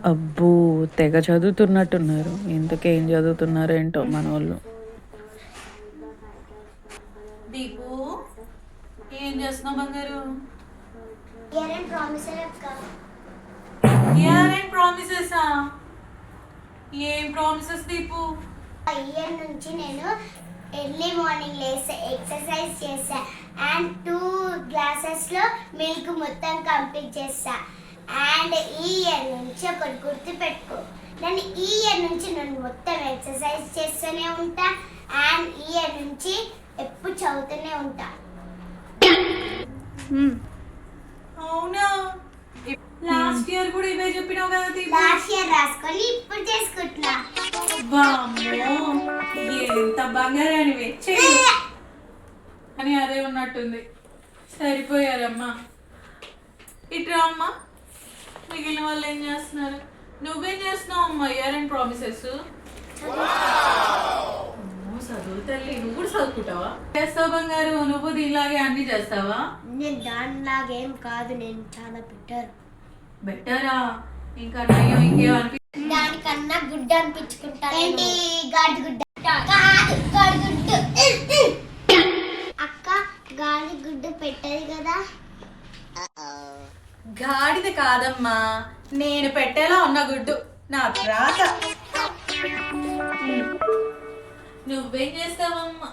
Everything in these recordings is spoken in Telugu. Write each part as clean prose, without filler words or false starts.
అబ్బో తెగ చదువుతున్నట్టున్నారు. ఇంతకేం చదువుతున్నారు ఏంటో మన వాళ్ళు. దీపు ఏం చేస్తున్నావు బంగారు? ప్రామిసెస్ ఏం ప్రామిసెస్ దీపు? ఇయర్ నుంచి నేను ఎర్లీ మార్నింగ్ లేస్తే ఎక్సర్సైజ్ చేస్తా అండ్ 2 గ్లాసెస్లో మిల్క్ మొత్తం కంప్లీట్ చేస్తా. అండ్ ఈ ఇయర్ నుంచి ఒకటి గుర్తుపెట్టుకో, నేను ఈ ఇయర్ నుంచి నేను మొత్తం ఎక్సర్సైజ్ చేస్తూనే ఉంటా అండ్ ఈ ఇయర్ నుంచి ఎప్పుడు చదువుతూనే ఉంటా. అవునా? లాస్ట్ ఇయర్ కూడా ఇవే చెప్పినావు కదా దీపు. లాస్ట్ ఇయర్ రాసుకొని ఇప్పుడు చేసుకుంటున్నా. ఎంత బంగారానివే అని అదే ఉన్నట్టుంది. సరిపోయారమ్మా. ఇట్రా అమ్మా. మిగిలిన వాళ్ళు ఏం చేస్తున్నారు? నువ్వేం చేస్తున్నావు అమ్మా? ఇయర్ అండ్ ప్రామిసెస్ చదువు తల్లి. నువ్వు కూడా చదువుకుంటావా? చేస్తావు బంగారు. నువ్వు దీనిలాగే అన్ని చేస్తావా? నేను దానిలాగేం కాదు, నేను చాలా బెటరా? ఇంకా నయ్యం ఇంకేం దానికన్నా గుడ్డ అనిపించుకుంటా. ఏంటి గాడి గుడ్డ? కాదు గాడి గుడ్డు. అక్క గాడి గుడ్డు పెట్టదు కదా. గాడిద కాదమ్మా, నేను పెట్టేలా ఉన్న గుడ్డు. నా రాత. నువ్వేం చేస్తావమ్మా?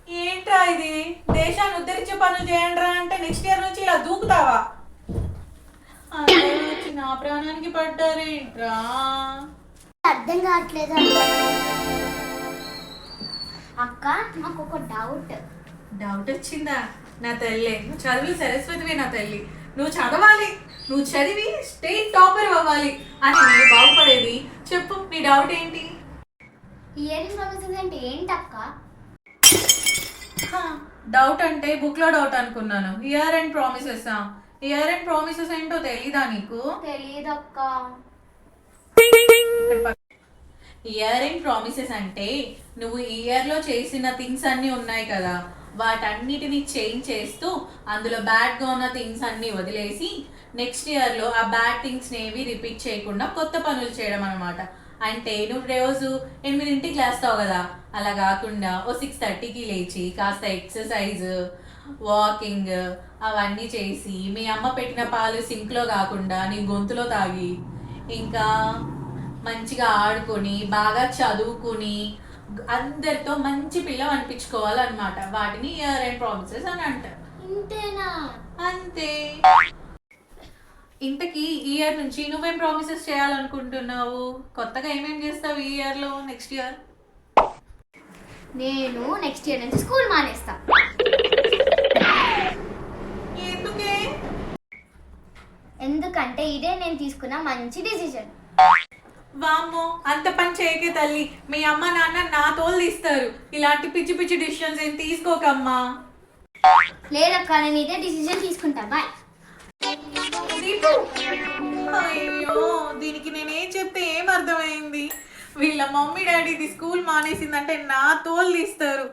ఏంట్రా ఇది? దేశాన్ని ఉద్ధరించే పనులు చేయండిరా అంటే నెక్స్ట్ ఇయర్ నుంచి ఇలా దూకుతావా? వచ్చి నా ప్రాణానికి పడ్డారేంట్రా? అర్థం కావట్లేదు అక్క. నాకు ఒక డౌట్ వచ్చిందా? నా తల్లి, నువ్వు చదువు సరస్వతివే నా తల్లి. నువ్వు చదవాలి, నువ్వు చదివి స్టేట్ టాపర్ అవ్వాలి అని నేను బాగుపడేది. చెప్పు, నీ డౌట్ ఏంటి? ఇయరింగ్ ప్రామిసెస్ అంటే ఏంటక్క? డౌట్ అంటే బుక్ లో డౌట్ అనుకున్నాను. Year and promises. Year and promises ఏంటో తెలీదా నీకు? తెలీదక్క. ఇయర్ అండ్ ప్రామిసెస్ అంటే నువ్వు ఈ ఇయర్ లో చేసిన థింగ్స్ అన్ని ఉన్నాయి కదా, వాటన్నిటిని చేంజ్ చేస్తూ అందులో బ్యాడ్ గా ఉన్న థింగ్స్ అన్ని వదిలేసి నెక్స్ట్ ఇయర్ లో ఆ బ్యాడ్ థింగ్స్ ఏవి రిపీట్ చేయకుండా కొత్త పనులు చేయడం అనమాట. అంటే నువ్వు రోజు 8ంటికి లేస్తావు కదా, అలా కాకుండా ఓ 6:30కి లేచి కాస్త ఎక్సర్సైజ్, వాకింగ్ అవన్నీ చేసి మీ అమ్మ పెట్టిన పాలు సింక్లో కాకుండా నీ గొంతులో తాగి ఇంకా మంచిగా ఆడుకొని బాగా చదువుకుని అందరితో మంచి పిల్ల అనిపించుకోవాలన్నమాట. వాటిని ఇయర్ అండ్ ప్రామిసెస్ అని అంటారు. ఇంతేనా? అంతే. ఇంతకీ ఈ ఇయర్ నుంచి నువ్వేం ప్రామిసెస్ చేయాలనుకుంటున్నావు? కొత్తగా ఏమేం చేస్తావు ఈ ఇయర్ లో? నెక్స్ట్ ఇయర్ నేను నెక్స్ట్ ఇయర్ నుంచి స్కూల్ మానేస్తా. ఎందుకే? ఎందుకంటే ఇదే నేను తీసుకున్న మంచి డిసిజన్. వామ్మో, అంత పని చేయకే తల్లి. మీ అమ్మ నాన్న నా తోలు తీస్తారు. ఇలాంటి పిచ్చి పిచ్చి డిసిషన్స్ ఏం తీసుకోకమ్మా. లేదక్క, నేను ఇదే డిసిజన్ తీసుకుంటా. బాయ్. అయ్యో, దీనికి నేనేం చెప్తే ఏం అర్థమైంది? వీళ్ళ మమ్మీ డాడీది స్కూల్ మానేసిందంటే నా తోలు తీస్తారు.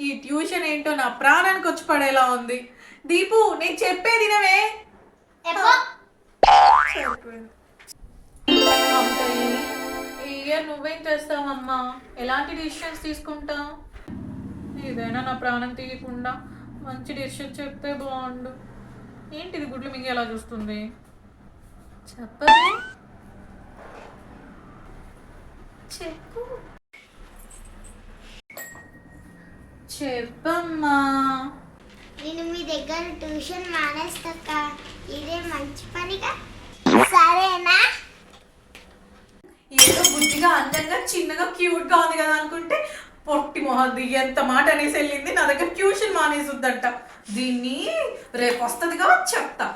ఈ ట్యూషన్ ఏంటో నా ప్రాణానికి వచ్చి పడేలా ఉంది. దీపు, నేను చెప్పేది వినవే. ఈ ఇయర్ నువ్వేం చేస్తావమ్మా? ఎలాంటి డిసిషన్స్ తీసుకుంటావు? ఏదైనా నా ప్రాణం తీయకుండా మంచి డిసిషన్ చెప్తే బాగుండు. ఏంటిది గుడ్లు మింగి ఎలా చూస్తుంది? చెప్పే, చెప్పు, చెప్పమ్మా. నేను మీ దగ్గర ట్యూషన్ మానేస్తాక ఇదే మంచి పనిగా. సరేనా? ఏదో బుద్ధిగా అందంగా చిన్నగా క్యూట్ గా ఉంది కదా అనుకుంటే పొట్టి మొహద్ది ఎంత మాట అనేసి వెళ్ళింది. నా దగ్గర ట్యూషన్ మానేసుద్దంట. దీన్ని రేపు వస్తుందిగా చెప్తా.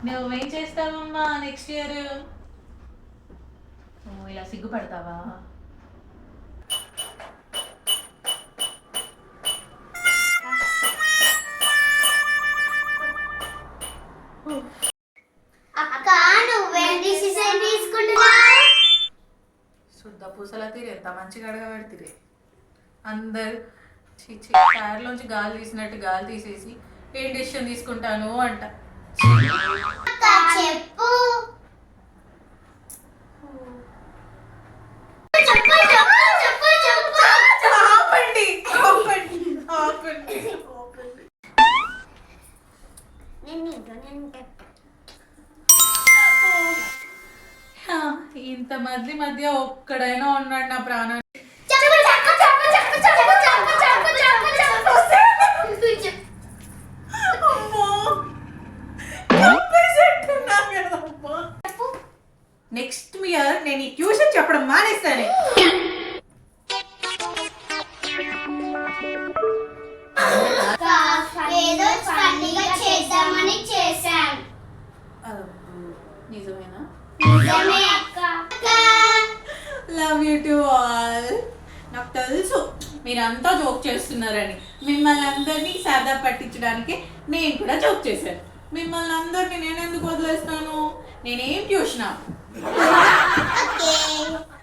నువ్వేం చేస్తావమ్మా నెక్స్ట్ ఇయర్? ఇలా సిగ్గుపడతావా? అక్క, నువ్వేం డిసిషన్ తీసుకుంటున్నావు? శుద్ధ పూసల తీరు ఎంత మంచిగా అడగబెడితే అందరు టైర్లోంచి గాలి తీసినట్టు గాలి తీసేసి ఏం డెసిషన్ తీసుకుంటాను అంట. అక్క చెప్పు చెప్పు చెప్పు చెప్పు చెప్పు ఆపండి ఆపండి ఆపండి ఆపండి. నేను ఇంత మధ్య ఒక్కడైనా ఉన్నాడు నా ప్రాణాన్ని. నెక్స్ట్ ఇయర్ నేను ఈ ట్యూషన్ చెప్పడం మానేస్తాను. ఏదో ఫన్నీగా చేద్దామని చేశాను. నిజమేనా? నిజమే అక్క. Love you to all. నాకు తెలుసు మీరంతా జోక్ చేస్తున్నారని. మిమ్మల్ని అందరినీ సరదా పట్టించడానికి నేను కూడా జోక్ చేశాను. మిమ్మల్ని అందరినీ నేను ఎందుకు వదిలేస్తాను? నేనేం ట్యూషనా? ఓకే